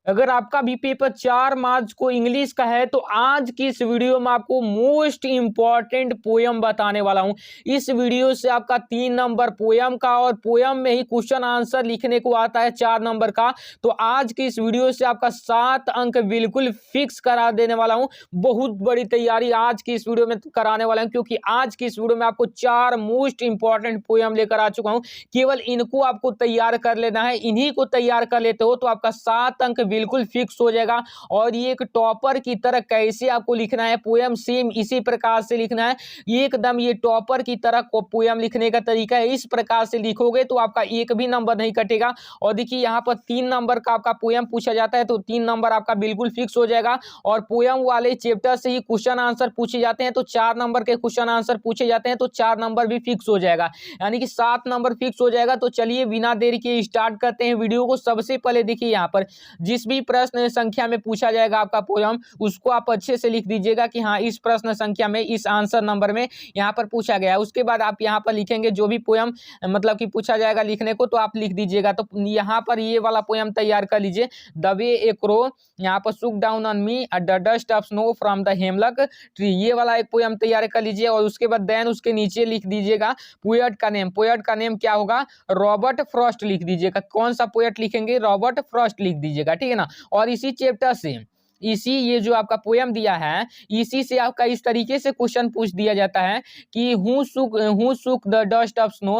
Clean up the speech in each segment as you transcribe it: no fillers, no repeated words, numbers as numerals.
अगर आपका भी पेपर 4 मार्च को इंग्लिश का है तो आज की इस वीडियो में आपको मोस्ट इंपॉर्टेंट पोयम बताने वाला हूं। इस वीडियो से आपका 3 नंबर पोयम का और पोयम में ही क्वेश्चन आंसर लिखने को आता है 4 नंबर का। तो आज की इस वीडियो से आपका 7 अंक बिल्कुल फिक्स करा देने वाला हूं। बहुत बड़ी तैयारी आज की इस वीडियो में कराने वाला हूं, क्योंकि आज की इस वीडियो में आपको 4 मोस्ट इंपॉर्टेंट पोयम लेकर आ चुका हूं। केवल इनको आपको तैयार कर लेना है। इन्हीं को तैयार कर लेते हो तो आपका 7 अंक बिल्कुल फिक्स हो जाएगा। और ये एक टॉपर की तरह कैसे आपको लिखना है पोयम, सेम इसी प्रकार से लिखना है। एकदम ये टॉपर की तरह पोयम लिखने का तरीका है। इस प्रकार से लिखोगे तो आपका एक भी नंबर नहीं कटेगा। और देखिए यहाँ पर 3 नंबर का आपका पोयम पूछा जाता है तो 3 नंबर आपका बिल्कुल फिक्स हो जाएगा। और पोयम वाले चैप्टर से ही क्वेश्चन आंसर पूछे जाते हैं तो 4 नंबर के क्वेश्चन आंसर पूछे जाते हैं तो 4 नंबर भी फिक्स हो जाएगा, यानी कि 7 नंबर फिक्स हो जाएगा। तो चलिए बिना देरी के स्टार्ट करते हैं वीडियो को। सबसे पहले देखिए यहाँ पर जिस भी प्रश्न संख्या में पूछा जाएगा आपका पोयम, उसको आप अच्छे से लिख दीजिएगा कि हाँ इस प्रश्न संख्या में, इस आंसर नंबर में यहाँ पर पूछा गया है। उसके बाद आप यहाँ पर लिखेंगे जो भी पोयम मतलब कि पूछा जाएगा लिखने को तो आप लिख दीजिएगा। तो यहाँ पर ये वाला पोयम तैयार कर लीजिए। द वे ए क्रो यहाँ पर सुक down on me the dust of snow from the hemlock tree, ये वाला एक पोयम तैयार कर लीजिए। और उसके बाद देन उसके नीचे लिख दीजिएगा पोएट का नेम। पोएट का नेम क्या होगा? रॉबर्ट फ्रॉस्ट लिख दीजिएगा। कौन सा पोएट लिखेंगे? रॉबर्ट फ्रॉस्ट लिख दीजिएगा, ठीक है ना। और इसी चैप्टर से इसी ये जो आपका पोयम दिया है इसी से आपका इस तरीके से क्वेश्चन पूछ दिया जाता है कि who shook the dust of snow,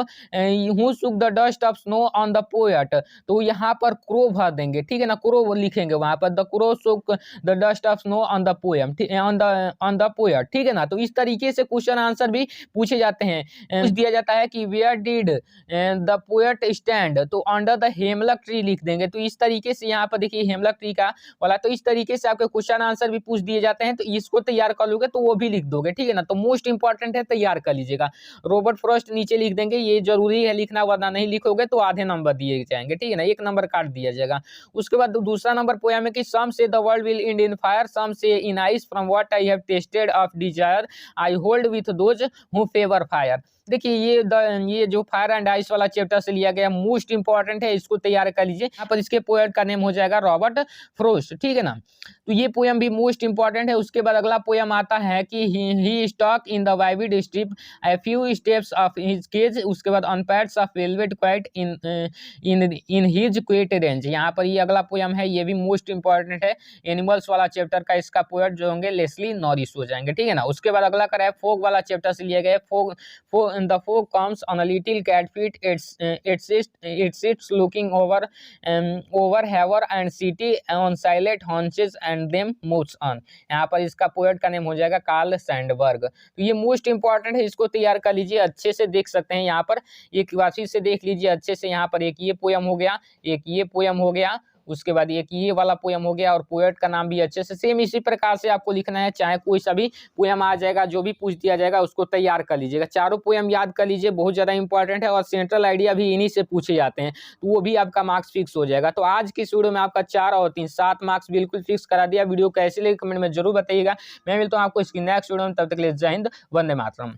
who shook the dust of snow on the poet. तो यहाँ पर क्रो भर देंगे, ठीक है ना, क्रो लिखेंगे वहां पर, द क्रो सुक the dust of snow on the poem, on the poet, ठीक है ना। तो इस तरीके से क्वेश्चन आंसर भी पूछे जाते हैं। पूछ दिया जाता है कि where did the poet stand, तो अंडर द हेमलक ट्री लिख देंगे। तो इस तरीके से यहाँ पर देखिए हेमलक ट्री का वाला, तो इस तरीके से आपके क्वेश्चन आंसर भी पूछ दिए जाते हैं। तो इसको तैयार कर लोगे तो वो भी लिख दोगे, ठीक है ना। तो मोस्ट इंपॉर्टेंट है, तैयार कर लीजिएगा। रॉबर्ट फ्रॉस्ट नीचे लिख देंगे, ये जरूरी है लिखना, वरना नहीं लिखोगे तो आधे नंबर दिए जाएंगे, ठीक है ना, 1 नंबर काट दिया जाएगा। उसके बाद दूसरा नंबर पोयम है कि some say the world will end in fire, some say in ice, from what I have tasted of desire I hold with those who favour fire. देखिए ये जो फायर एंड आइस वाला chapter से लिया गया most important है, इसको तैयार कर लीजिए। यहाँ पर इसके पोएट का नेम हो जाएगा रॉबर्ट फ्रॉस्ट, ठीक है ना। तो ये पोयम भी मोस्ट इंपॉर्टेंट है। उसके बाद अगला पोयम आता है कि he stalk in the vivid strip a few steps of his cage, उसके बाद on pads of velvet quiet in his quiet range. यहाँ पर ये अगला पोयम है, ये भी मोस्ट इंपॉर्टेंट है। एनिमल्स वाला चैप्टर का इसका पोएट जो होंगे लेस्ली नॉरिस हो जाएंगे, ठीक है ना। उसके बाद अगला का है फोग वाला चैप्टर से लिया गया। The fog comes on a little cat feet. It sits looking over Haver and city on silent haunches and them moves on. यहाँ पर इसका पोएट का नेम हो जाएगा कार्ल सैंडबर्ग। तो ये मोस्ट इंपॉर्टेंट है, इसको तैयार कर लीजिए। अच्छे से देख सकते हैं यहाँ पर, एक बार फिर से देख लीजिए अच्छे से। यहाँ पर एक ये पोयम हो गया, एक ये पोयम हो गया, उसके बाद एक ये वाला पोयम हो गया। और पोएट का नाम भी अच्छे से सेम इसी प्रकार से आपको लिखना है। चाहे कोई सा भी पोयम आ जाएगा, जो भी पूछ दिया जाएगा उसको तैयार कर लीजिएगा। चारों पोयम याद कर लीजिए, बहुत ज़्यादा इंपॉर्टेंट है। और सेंट्रल आइडिया भी इन्हीं से पूछे जाते हैं, तो वो भी आपका मार्क्स फिक्स हो जाएगा। तो आज की वीडियो में आपका 4 और 3 7 मार्क्स बिल्कुल फिक्स करा दिया। वीडियो कैसे लगे कमेंट में जरूर बताइएगा। मैं मिलता हूँ आपको इसकी नेक्स्ट वीडियो में, तब तक के लिए जय हिंद, वंदे मातरम।